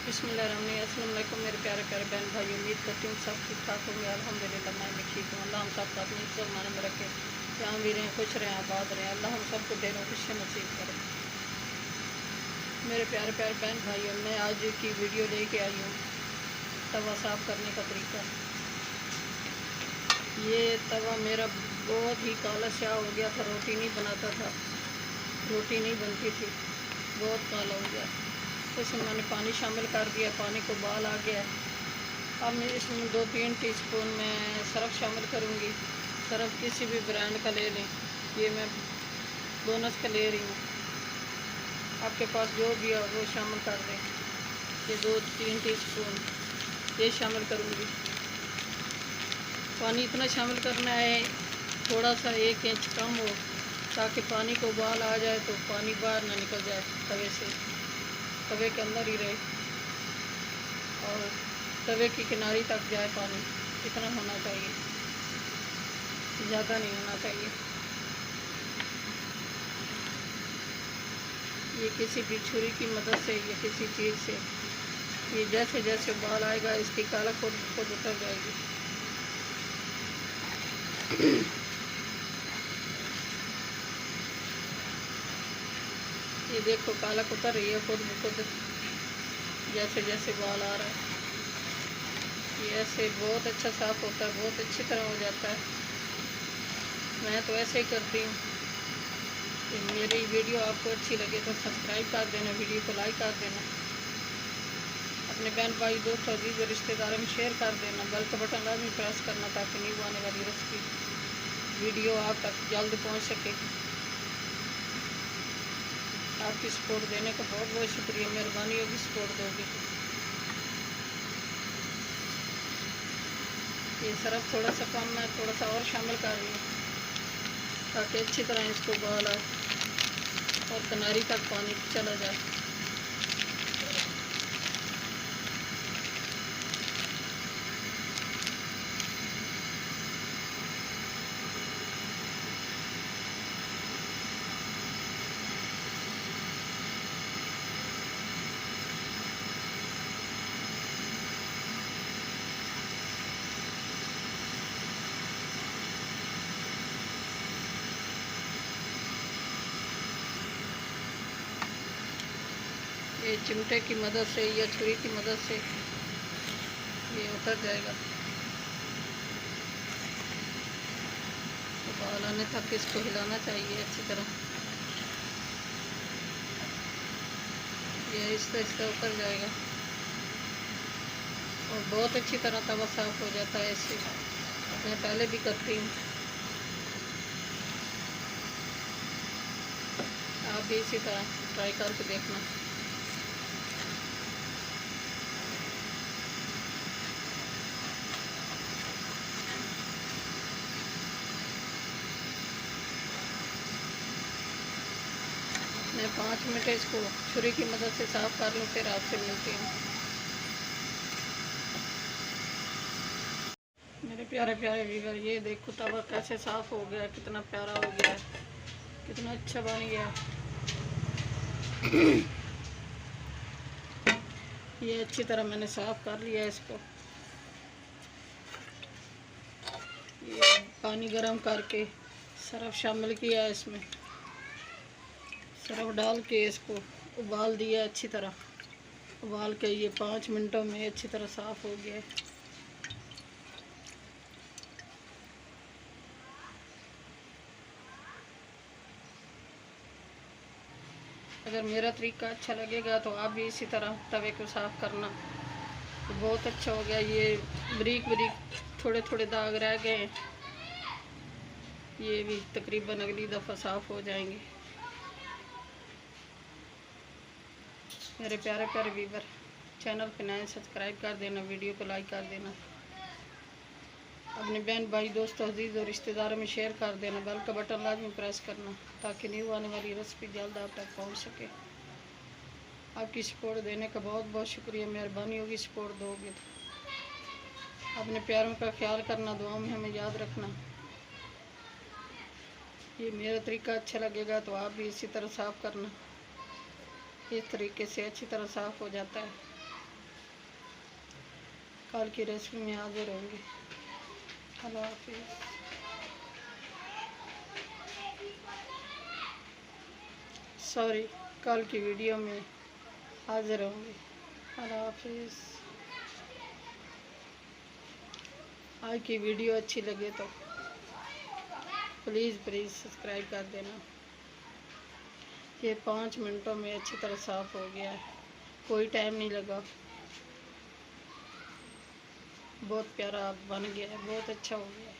अस्सलामुअलैकुम मेरे प्यारे प्यारे बहन भाई, उम्मीद करती हूँ सब ठीक ठाक होंगे। अल्हम्दुलिल्लाह मैं भी ठीक हूँ। अल्लाह हम सब को अपनी इज्जत माने में रखे, जहाँ भी रहें खुश रहें आबाद रहें। अल्लाह हम सबको ढेरों खुशियाँ नसीब करे। मेरे प्यारे प्यारे बहन भाइयों, मैं आज की वीडियो लेके आई हूँ तवा साफ़ करने का तरीका। ये तवा मेरा बहुत ही काला स्याह हो गया था, रोटी नहीं बनाता था, रोटी नहीं बनती थी, बहुत काला हो गया। इसमें मैंने पानी शामिल कर दिया, पानी को उबाल आ गया। अब मैं इसमें 2-3 टीस्पून में सरफ़ शामिल करूँगी। सरफ़ किसी भी ब्रांड का ले लें, ये मैं बोनस का ले रही हूँ, आपके पास जो भी है वो शामिल कर दें। ये 2-3 टीस्पून ये शामिल करूँगी। पानी इतना शामिल करना है थोड़ा सा 1 इंच कम हो, ताकि पानी को उबाल आ जाए तो पानी बाहर ना निकल जाए तवे से, तवे के अंदर ही रहे और तवे की किनारी तक जाए पानी। इतना होना चाहिए, ज़्यादा नहीं होना चाहिए। ये किसी भी छुरी की मदद से या किसी चीज़ से, ये जैसे जैसे उबाल आएगा इसकी काला खुद खुद उतर जाएगी। ये देखो काला उतर रही है खुद ब खुद, जैसे जैसे उबाल आ रहा है। ये ऐसे बहुत अच्छा साफ़ होता है, बहुत अच्छी तरह हो जाता है। मैं तो ऐसे ही करती हूँ। तो मेरी वीडियो आपको अच्छी लगे तो सब्सक्राइब कर देना, वीडियो को लाइक कर देना, अपने बहन भाई दोस्तों अजीज़ और रिश्तेदारों में शेयर कर देना। बेल का बटन लाजमी प्रेस करना ताकि न्यू आने वाली रेसिपी वीडियो आप तक जल्द पहुंच सके। आपकी सपोर्ट देने का बहुत बहुत शुक्रिया, मेहरबानी होगी सपोर्ट दोगे। ये सरफ़ थोड़ा सा कम है, थोड़ा सा और शामिल कर रही हूँ ताकि अच्छी तरह इसको उबाल आए और किनारी तक पानी चला जाए। ये चिमटे की मदद से या छुरी की मदद से ये उतर जाएगा। उबाल आने तक इसको हिलाना चाहिए अच्छी तरह। ये आहिस्ता आहिस्ता उतर जाएगा और बहुत अच्छी तरह तवा साफ़ हो जाता है इससे। मैं पहले भी करती हूँ, आप भी इसी तरह ट्राई करके देखना। मैं 5 मिनट इसको छुरी की मदद से साफ़ कर लूँ, फिर आपसे मिलती हूँ। मेरे प्यारे प्यारे व्यूअर, ये देखो तवा कैसे साफ़ हो गया, कितना प्यारा हो गया है, कितना अच्छा बन गया। ये अच्छी तरह मैंने साफ़ कर लिया है इसको। ये पानी गर्म करके सरफ़ शामिल किया है, इसमें सरफ़ डाल के इसको उबाल दिया अच्छी तरह। उबाल के ये 5 मिनटों में अच्छी तरह साफ़ हो गया है। अगर मेरा तरीका अच्छा लगेगा तो आप भी इसी तरह तवे को साफ़ करना। तो बहुत अच्छा हो गया। ये बारीक बारीक थोड़े थोड़े दाग रह गए, ये भी तकरीबन अगली दफ़ा साफ़ हो जाएंगे। मेरे प्यारे प्यारे व्यूअर, चैनल पे नए सब्सक्राइब कर देना, वीडियो को लाइक कर देना, अपने बहन भाई दोस्तों अजीज़ और रिश्तेदारों में शेयर कर देना। बेल का बटन लाजमी प्रेस करना ताकि न्यू आने वाली रेसिपी जल्द आप तक पहुंच सके। आपकी सपोर्ट देने का बहुत बहुत शुक्रिया, मेहरबानी होगी सपोर्ट दोगे तो। अपने प्यारों का ख्याल करना, दुआ में हमें याद रखना। ये मेरा तरीका अच्छा लगेगा तो आप भी इसी तरह साफ़ करना। इस तरीके से अच्छी तरह साफ़ हो जाता है। कल की रेसिपी में हाजिर होंगी। अल्लाह हाफिज़। सॉरी, कल की वीडियो में हाजिर होंगी। अल्लाह हाफिज़। आज की वीडियो अच्छी लगे तो प्लीज़ सब्सक्राइब कर देना। ये 5 मिनटों में अच्छी तरह साफ़ हो गया है, कोई टाइम नहीं लगा। बहुत प्यारा बन गया है, बहुत अच्छा हो गया है।